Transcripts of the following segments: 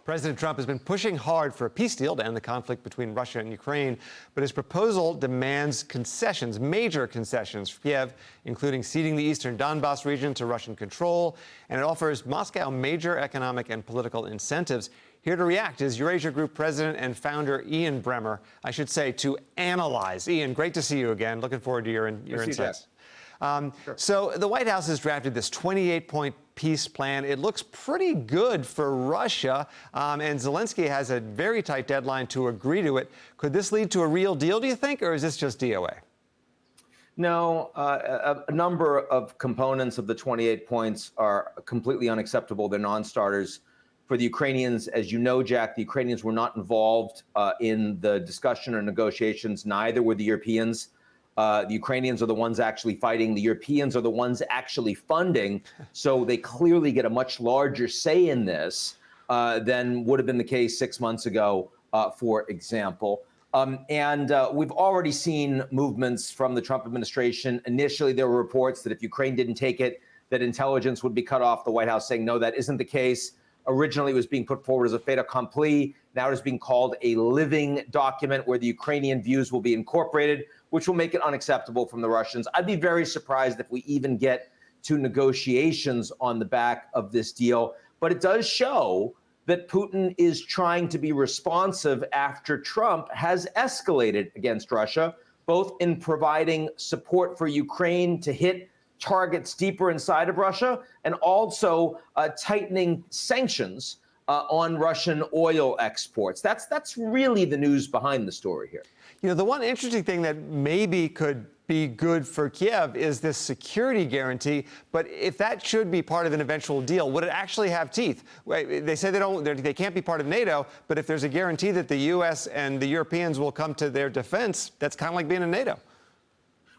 President Trump has been pushing hard for a peace deal to end the conflict between Russia and Ukraine, but his proposal demands concessions, major concessions for Kiev, including ceding the eastern Donbas region to Russian control, and it offers Moscow major economic and political incentives. Here to react is Eurasia Group president and founder Ian Bremmer, I should say, to analyze. Ian, great to see you again. Looking forward to your insights. Sure. So the White House has drafted this 28-point peace plan. It looks pretty good for Russia, and Zelensky has a very tight deadline to agree to it. Could this lead to a real deal, do you think, or is this just DOA? No, a number of components of the 28 points are completely unacceptable. They're non-starters. For the Ukrainians, as you know, Jack, the Ukrainians were not involved in the discussion or negotiations. Neither were the Europeans. The Ukrainians are the ones actually fighting. The Europeans are the ones actually funding. So they clearly get a much larger say in this than would have been the case 6 months ago, for example. We've already seen movements from the Trump administration. Initially, there were reports that if Ukraine didn't take it, that intelligence would be cut off. The White House saying, no, that isn't the case. Originally, it was being put forward as a fait accompli. Now it is being called a living document where the Ukrainian views will be incorporated, which will make it unacceptable from the Russians. I'd be very surprised if we even get to negotiations on the back of this deal. But it does show that Putin is trying to be responsive after Trump has escalated against Russia, both in providing support for Ukraine to hit targets deeper inside of Russia, and also tightening sanctions on Russian oil exports. That's really the news behind the story here. You know, the one interesting thing that maybe could be good for Kiev is this security guarantee. But if that should be part of an eventual deal, would it actually have teeth? They say they can't be part of NATO, but if there's a guarantee that the U.S. and the Europeans will come to their defense, that's kind of like being in NATO.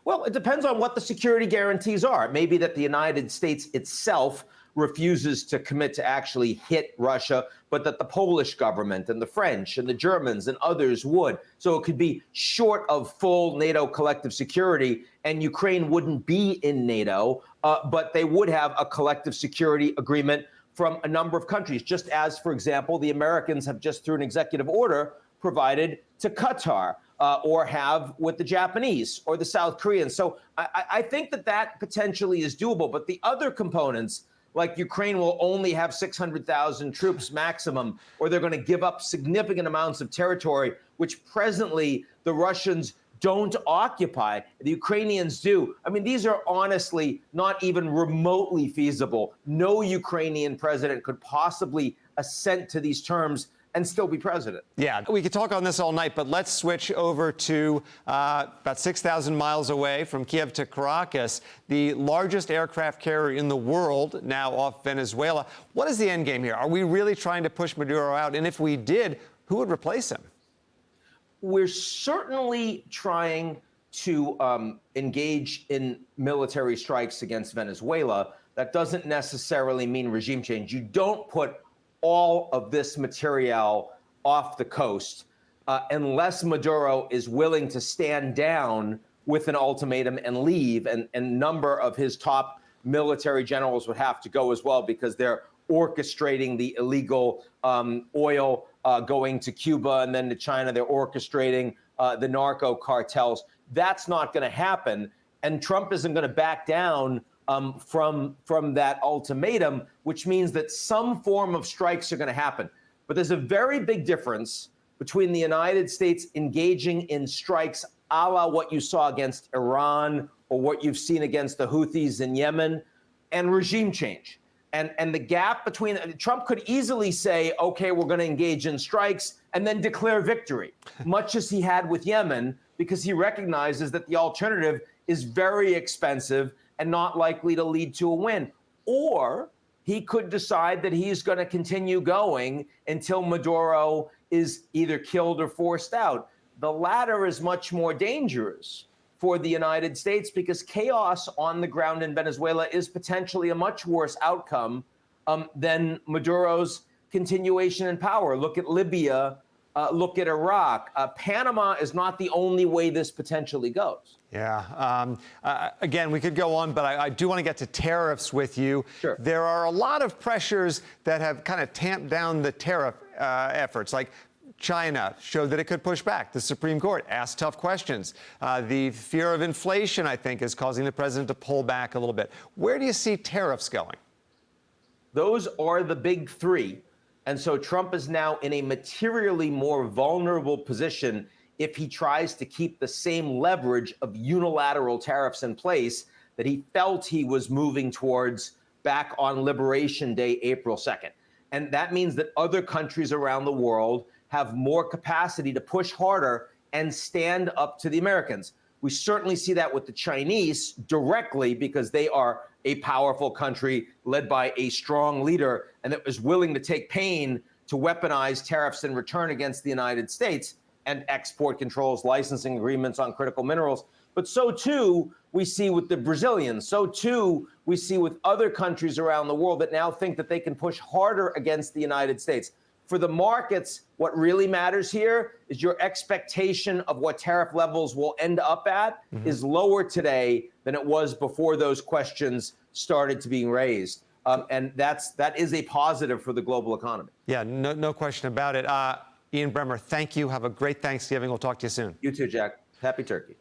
Well, it depends on what the security guarantees are. It may be that the United States itself refuses to commit to actually hit Russia, but that the Polish government and the French and the Germans and others would. So it could be short of full NATO collective security, and Ukraine wouldn't be in NATO, but they would have a collective security agreement from a number of countries, just as, for example, the Americans have just through an executive order provided to Qatar. Or have with the Japanese or the South Koreans. So I think that potentially is doable. But the other components, like Ukraine will only have 600,000 troops maximum, or they're going to give up significant amounts of territory, which presently the Russians don't occupy. The Ukrainians do. I mean, these are honestly not even remotely feasible. No Ukrainian president could possibly assent to these terms and still be president. Yeah, we could talk on this all night, but let's switch over to about 6,000 miles away from Kiev to Caracas, the largest aircraft carrier in the world, now off Venezuela. What is the end game here? Are we really trying to push Maduro out? And if we did, who would replace him? We're certainly trying to engage in military strikes against Venezuela. That doesn't necessarily mean regime change. You don't put all of this material off the coast unless Maduro is willing to stand down with an ultimatum and leave. And a number of his top military generals would have to go as well, because they're orchestrating the illegal oil going to Cuba and then to China. They're orchestrating the narco cartels. That's not going to happen. And Trump isn't going to back down from that ultimatum, which means that some form of strikes are going to happen. But there's a very big difference between the United States engaging in strikes a la what you saw against Iran or what you've seen against the Houthis in Yemen and regime change. And the gap between Trump could easily say, OK, we're going to engage in strikes and then declare victory, much as he had with Yemen, because he recognizes that the alternative is very expensive and not likely to lead to a win. Or he could decide that he's going to continue going until Maduro is either killed or forced out. The latter is much more dangerous for the United States because chaos on the ground in Venezuela is potentially a much worse outcome than Maduro's continuation in power. Look at Libya, look at Iraq. Panama is not the only way this potentially goes. Yeah. Again, we could go on, but I do want to get to tariffs with you. Sure. There are a lot of pressures that have kind of tamped down the tariff efforts, like China showed that it could push back. The Supreme Court asked tough questions. The fear of inflation, I think, is causing the president to pull back a little bit. Where do you see tariffs going? Those are the big three. And so Trump is now in a materially more vulnerable position if he tries to keep the same leverage of unilateral tariffs in place that he felt he was moving towards back on Liberation Day, April 2nd. And that means that other countries around the world have more capacity to push harder and stand up to the Americans. We certainly see that with the Chinese directly because they are a powerful country led by a strong leader and that was willing to take pain to weaponize tariffs in return against the United States and export controls, licensing agreements on critical minerals. But so too we see with the Brazilians. So too we see with other countries around the world that now think that they can push harder against the United States. For the markets, what really matters here is your expectation of what tariff levels will end up at is lower today than it was before those questions started to being raised. And that is a positive for the global economy. Yeah, no question about it. Ian Bremmer, thank you. Have a great Thanksgiving. We'll talk to you soon. You too, Jack. Happy turkey.